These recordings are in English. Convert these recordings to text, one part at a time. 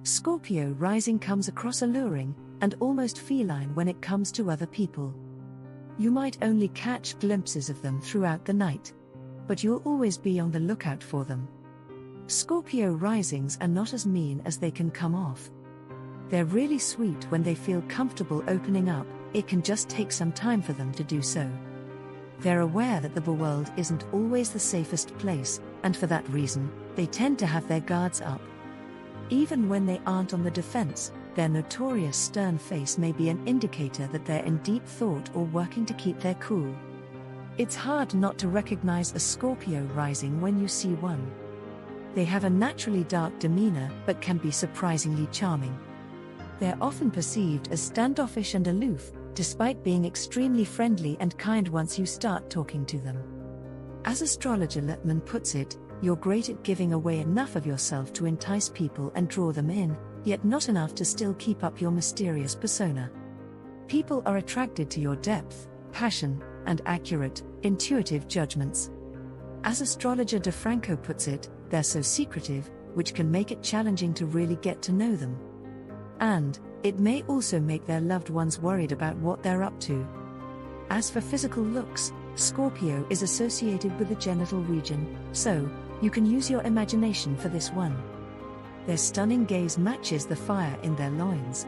Scorpio rising comes across alluring and almost feline when it comes to other people. You might only catch glimpses of them throughout the night, but you'll always be on the lookout for them. Scorpio risings are not as mean as they can come off. They're really sweet when they feel comfortable opening up. It can just take some time for them to do so. They're aware that the world isn't always the safest place, and for that reason, they tend to have their guards up. Even when they aren't on the defense, their notorious stern face may be an indicator that they're in deep thought or working to keep their cool. It's hard not to recognize a Scorpio rising when you see one. They have a naturally dark demeanor but can be surprisingly charming. They're often perceived as standoffish and aloof, despite being extremely friendly and kind once you start talking to them. As astrologer Letman puts it, you're great at giving away enough of yourself to entice people and draw them in, yet not enough to still keep up your mysterious persona. People are attracted to your depth, passion, and accurate, intuitive judgments. As astrologer DeFranco puts it, they're so secretive, which can make it challenging to really get to know them. And it may also make their loved ones worried about what they're up to. As for physical looks, Scorpio is associated with the genital region, so you can use your imagination for this one. Their stunning gaze matches the fire in their loins.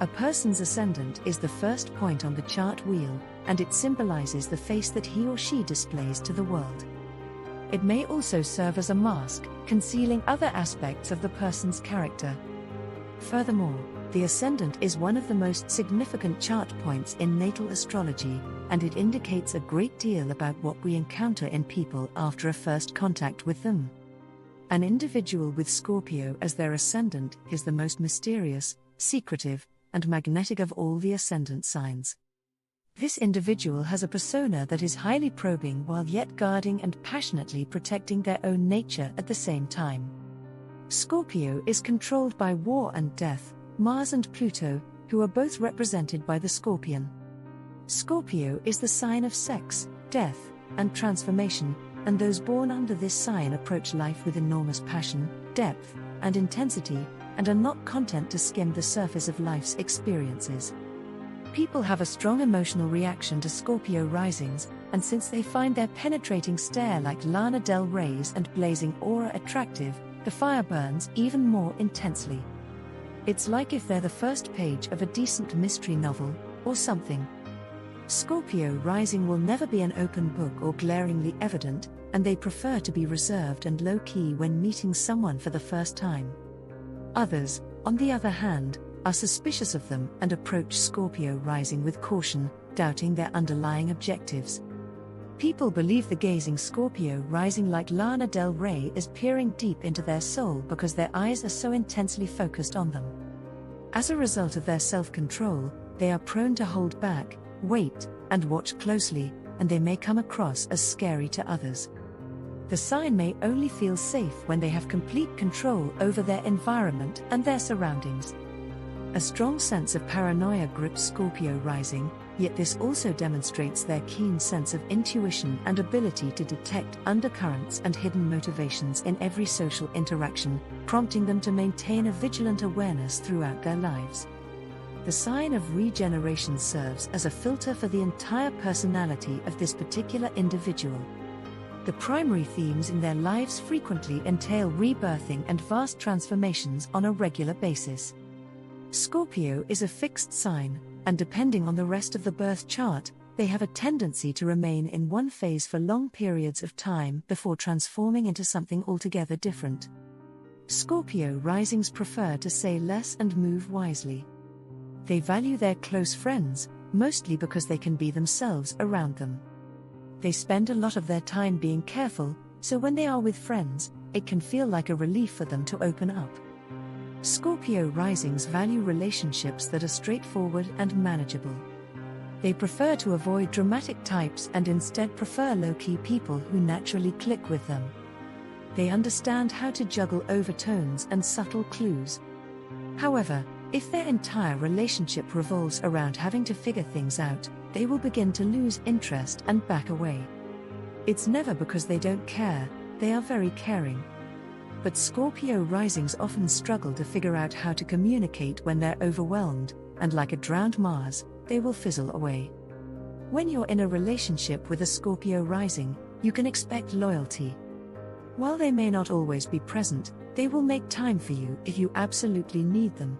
A person's ascendant is the first point on the chart wheel, and it symbolizes the face that he or she displays to the world. It may also serve as a mask, concealing other aspects of the person's character. Furthermore, the ascendant is one of the most significant chart points in natal astrology, and it indicates a great deal about what we encounter in people after a first contact with them. An individual with Scorpio as their ascendant is the most mysterious, secretive, and magnetic of all the ascendant signs. This individual has a persona that is highly probing while yet guarding and passionately protecting their own nature at the same time. Scorpio is controlled by war and death, Mars and Pluto, who are both represented by the Scorpion. Scorpio is the sign of sex, death, and transformation, and those born under this sign approach life with enormous passion, depth, and intensity, and are not content to skim the surface of life's experiences. People have a strong emotional reaction to Scorpio risings, and since they find their penetrating stare like Lana Del Rey's and blazing aura attractive, the fire burns even more intensely. It's like if they're the first page of a decent mystery novel, or something. Scorpio rising will never be an open book or glaringly evident, and they prefer to be reserved and low-key when meeting someone for the first time. Others, on the other hand, are suspicious of them and approach Scorpio rising with caution, doubting their underlying objectives. People believe the gazing Scorpio rising like Lana Del Rey is peering deep into their soul because their eyes are so intensely focused on them. As a result of their self-control, they are prone to hold back, wait, and watch closely, and they may come across as scary to others. The sign may only feel safe when they have complete control over their environment and their surroundings. A strong sense of paranoia grips Scorpio rising, yet this also demonstrates their keen sense of intuition and ability to detect undercurrents and hidden motivations in every social interaction, prompting them to maintain a vigilant awareness throughout their lives. The sign of regeneration serves as a filter for the entire personality of this particular individual. The primary themes in their lives frequently entail rebirthing and vast transformations on a regular basis. Scorpio is a fixed sign, and depending on the rest of the birth chart, they have a tendency to remain in one phase for long periods of time before transforming into something altogether different. Scorpio risings prefer to say less and move wisely. They value their close friends, mostly because they can be themselves around them. They spend a lot of their time being careful, so when they are with friends, it can feel like a relief for them to open up. Scorpio risings value relationships that are straightforward and manageable. They prefer to avoid dramatic types and instead prefer low-key people who naturally click with them. They understand how to juggle overtones and subtle clues. However, if their entire relationship revolves around having to figure things out, they will begin to lose interest and back away. It's never because they don't care, they are very caring. But Scorpio risings often struggle to figure out how to communicate when they're overwhelmed, and like a drowned Mars, they will fizzle away. When you're in a relationship with a Scorpio rising, you can expect loyalty. While they may not always be present, they will make time for you if you absolutely need them.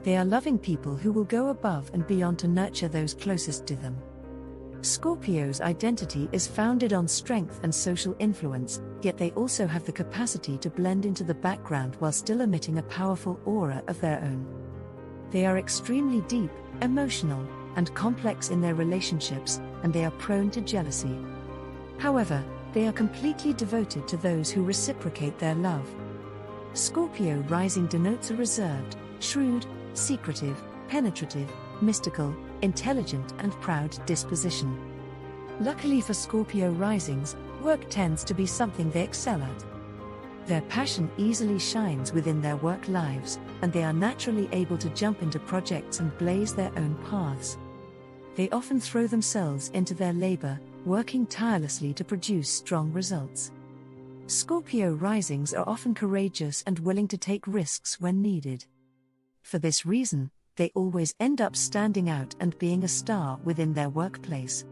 They are loving people who will go above and beyond to nurture those closest to them. Scorpio's identity is founded on strength and social influence, yet they also have the capacity to blend into the background while still emitting a powerful aura of their own. They are extremely deep, emotional, and complex in their relationships, and they are prone to jealousy. However, they are completely devoted to those who reciprocate their love. Scorpio rising denotes a reserved, shrewd, secretive, penetrative, mystical, intelligent, and proud disposition. Luckily for Scorpio risings, work tends to be something they excel at. Their passion easily shines within their work lives, and they are naturally able to jump into projects and blaze their own paths. They often throw themselves into their labor, working tirelessly to produce strong results. Scorpio risings are often courageous and willing to take risks when needed. For this reason, they always end up standing out and being a star within their workplace.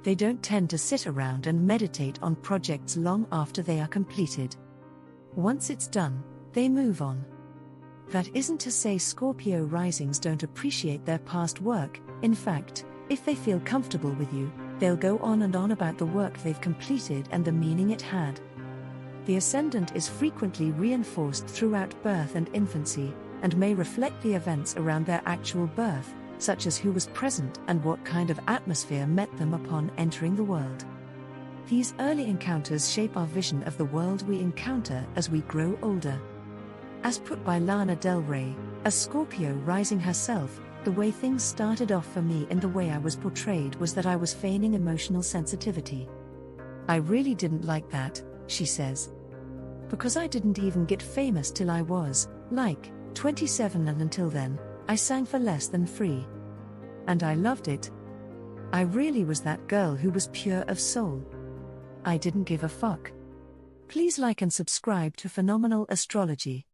They don't tend to sit around and meditate on projects long after they are completed. Once it's done, they move on. That isn't to say Scorpio risings don't appreciate their past work. In fact, if they feel comfortable with you, they'll go on and on about the work they've completed and the meaning it had. The Ascendant is frequently reinforced throughout birth and infancy, and may reflect the events around their actual birth, such as who was present and what kind of atmosphere met them upon entering the world. These early encounters shape our vision of the world we encounter as we grow older. As put by Lana Del Rey, a Scorpio rising herself, the way things started off for me and the way I was portrayed was that I was feigning emotional sensitivity. I really didn't like that, she says. Because I didn't even get famous till I was, 27, and until then, I sang for less than free. And I loved it. I really was that girl who was pure of soul. I didn't give a fuck. Please like and subscribe to Phenomenal Astrology.